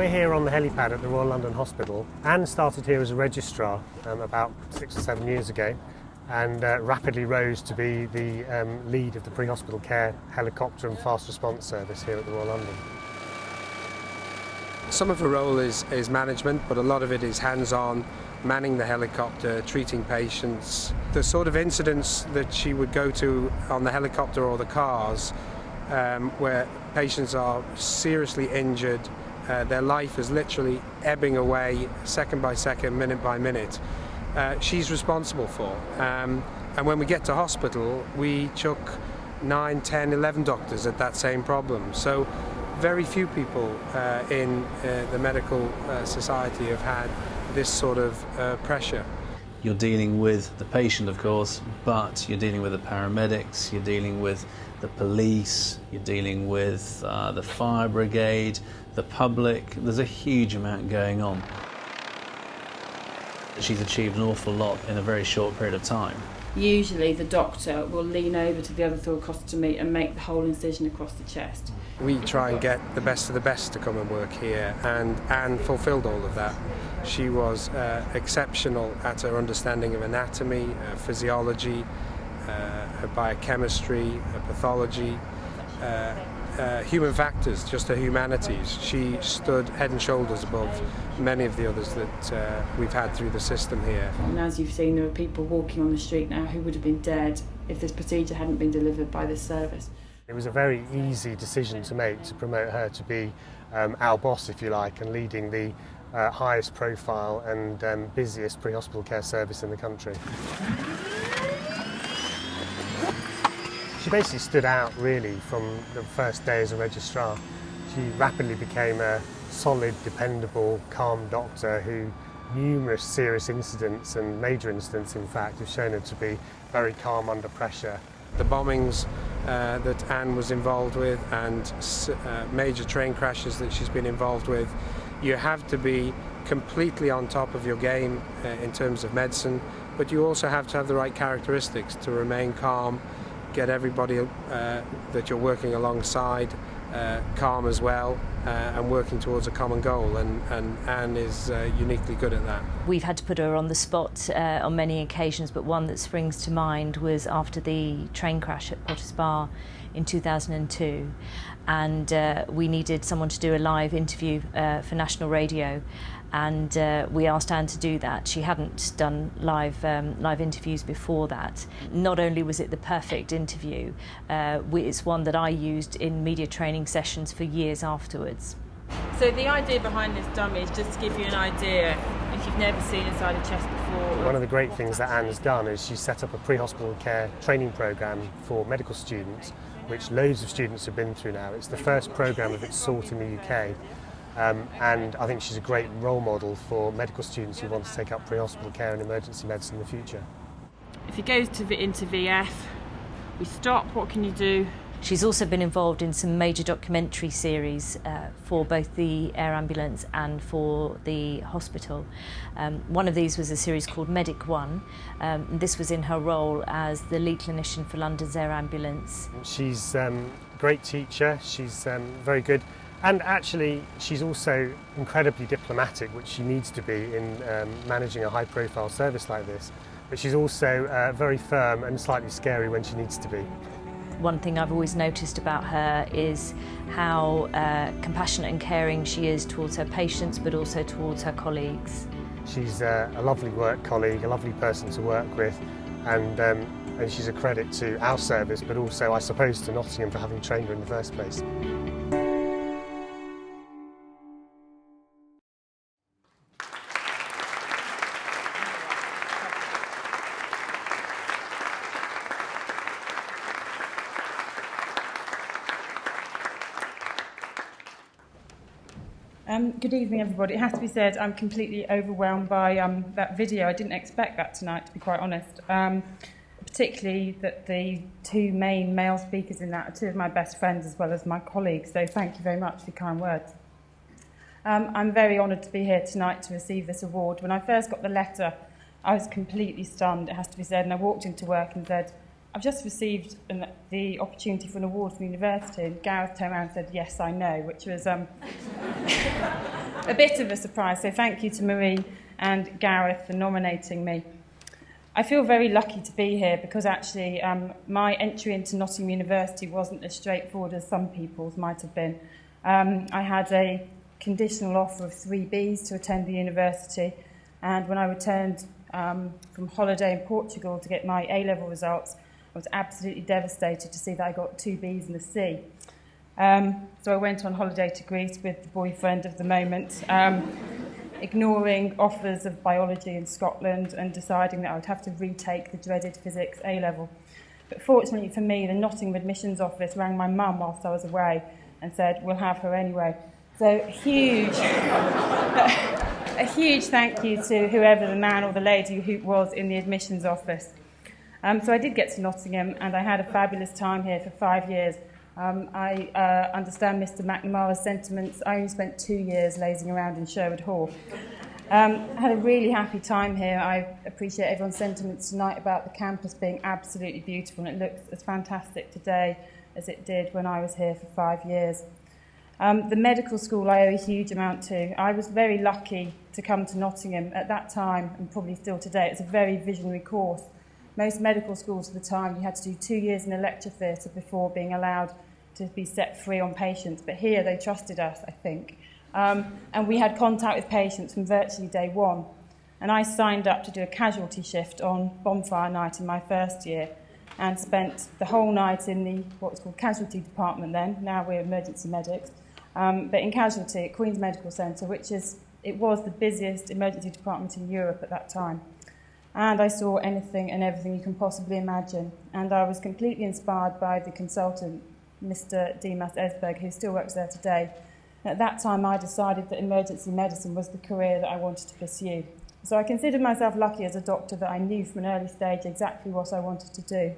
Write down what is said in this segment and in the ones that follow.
we're here on the helipad at the Royal London Hospital. Anne started here as a registrar about 6 or 7 years ago, and rapidly rose to be the lead of the pre-hospital care helicopter and fast response service here at the Royal London. Some of her role is management, but a lot of it is hands-on, manning the helicopter, treating patients. The sort of incidents that she would go to on the helicopter or the cars, where patients are seriously injured, their life is literally ebbing away second by second, minute by minute, she's responsible for. And when we get to hospital, we chuck 9, 10, 11 doctors at that same problem. So very few people in the medical society have had this sort of pressure. You're dealing with the patient, of course, but you're dealing with the paramedics, you're dealing with the police, you're dealing with the fire brigade, the public. There's a huge amount going on. She's achieved an awful lot in a very short period of time. Usually the doctor will lean over to the other thoracostomy and make the whole incision across the chest. We try and get the best of the best to come and work here, and Anne fulfilled all of that. She was exceptional at her understanding of anatomy, physiology, her biochemistry, her pathology, human factors, just her humanities. She stood head and shoulders above many of the others that we've had through the system here. And as you've seen, there are people walking on the street now who would have been dead if this procedure hadn't been delivered by this service. It was a very easy decision to make to promote her to be our boss, if you like, and leading the highest profile and busiest pre-hospital care service in the country. She basically stood out really from the first day as a registrar. She rapidly became a solid, dependable, calm doctor who numerous serious incidents and major incidents in fact have shown her to be very calm under pressure. The bombings that Anne was involved with and major train crashes that she's been involved with, you have to be completely on top of your game in terms of medicine, but you also have to have the right characteristics to remain calm, get everybody that you're working alongside calm as well, and working towards a common goal, and Anne is uniquely good at that. We've had to put her on the spot on many occasions, but one that springs to mind was after the train crash at Potters Bar in 2002, and we needed someone to do a live interview for national radio, and we asked Anne to do that. She hadn't done live interviews before that. Not only was it the perfect interview, it's one that I used in media training sessions for years afterwards. So the idea behind this dummy is just to give you an idea if you've never seen inside a chest before. One of the great things that Anne has done is she's set up a pre-hospital care training programme for medical students, which loads of students have been through now. It's the first programme of its sort in the UK. And I think she's a great role model for medical students who want to take up pre-hospital care and emergency medicine in the future. If it goes into VF, we stop, what can you do? She's also been involved in some major documentary series for both the air ambulance and for the hospital. One of these was a series called Medic One. This was in her role as the lead clinician for London's air ambulance. She's a great teacher, she's very good. And actually, she's also incredibly diplomatic, which she needs to be in managing a high-profile service like this. But she's also very firm and slightly scary when she needs to be. One thing I've always noticed about her is how compassionate and caring she is towards her patients, but also towards her colleagues. She's a lovely work colleague, a lovely person to work with, and she's a credit to our service, but also, I suppose, to Nottingham for having trained her in the first place. Good evening, everybody. It has to be said, I'm completely overwhelmed by that video. I didn't expect that tonight, to be quite honest. Particularly that the two main male speakers in that are two of my best friends as well as my colleagues, so thank you very much for your kind words. I'm very honoured to be here tonight to receive this award. When I first got the letter, I was completely stunned, it has to be said, and I walked into work and said, I've just received the opportunity for an award from the university, and Gareth turned around and said, yes, I know, which was a bit of a surprise. So thank you to Marie and Gareth for nominating me. I feel very lucky to be here because actually my entry into Nottingham University wasn't as straightforward as some people's might have been. I had a conditional offer of 3 Bs to attend the university, and when I returned from holiday in Portugal to get my A-level results, I was absolutely devastated to see that I got 2 Bs and a C. So I went on holiday to Greece with the boyfriend of the moment, ignoring offers of biology in Scotland and deciding that I would have to retake the dreaded physics A-level. But fortunately for me, the Nottingham admissions office rang my mum whilst I was away and said, we'll have her anyway. So a huge thank you to whoever the man or the lady who was in the admissions office. So I did get to Nottingham and I had a fabulous time here for 5 years. I understand Mr McNamara's sentiments. I only spent 2 years lazing around in Sherwood Hall. I had a really happy time here. I appreciate everyone's sentiments tonight about the campus being absolutely beautiful, and it looks as fantastic today as it did when I was here for 5 years. The medical school I owe a huge amount to. I was very lucky to come to Nottingham at that time, and probably still today. It's a very visionary course. Most medical schools at the time, you had to do 2 years in a lecture theatre before being allowed to be set free on patients. But here they trusted us, I think. And we had contact with patients from virtually day one. And I signed up to do a casualty shift on bonfire night in my first year and spent the whole night in the what's called casualty department then. Now we're emergency medics. But in casualty at Queen's Medical Centre, it was the busiest emergency department in Europe at that time. And I saw anything and everything you can possibly imagine. And I was completely inspired by the consultant, Mr. Dimas Esberg, who still works there today. At that time, I decided that emergency medicine was the career that I wanted to pursue. So I considered myself lucky as a doctor that I knew from an early stage exactly what I wanted to do.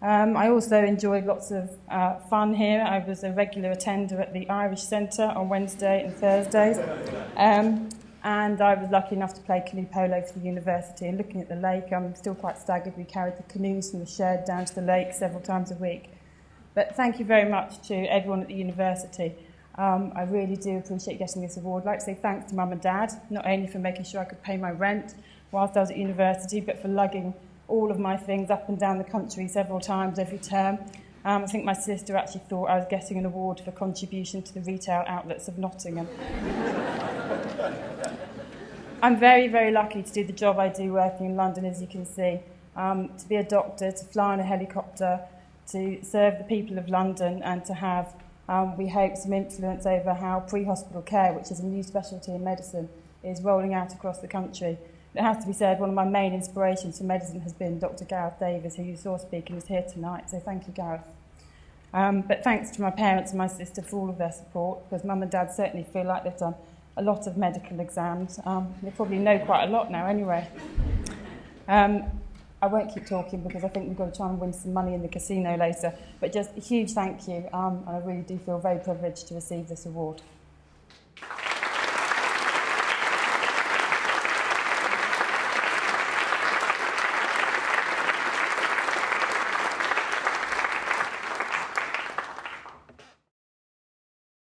I also enjoyed lots of fun here. I was a regular attender at the Irish Centre on Wednesday and Thursdays. And I was lucky enough to play canoe polo for the university. And looking at the lake, I'm still quite staggered. We carried the canoes from the shed down to the lake several times a week. But thank you very much to everyone at the university. I really do appreciate getting this award. I'd like to say thanks to Mum and Dad, not only for making sure I could pay my rent whilst I was at university, but for lugging all of my things up and down the country several times every term. I think my sister actually thought I was getting an award for contribution to the retail outlets of Nottingham. I'm very, very lucky to do the job I do working in London, as you can see. To be a doctor, to fly on a helicopter, to serve the people of London, and to have, we hope, some influence over how pre-hospital care, which is a new specialty in medicine, is rolling out across the country. It has to be said, one of my main inspirations for medicine has been Dr. Gareth Davies, who you saw speaking, is here tonight, so thank you, Gareth. But thanks to my parents and my sister for all of their support, because Mum and Dad certainly feel like they've done a lot of medical exams. They probably know quite a lot now anyway. I won't keep talking because I think we've got to try and win some money in the casino later, but just a huge thank you, and I really do feel very privileged to receive this award.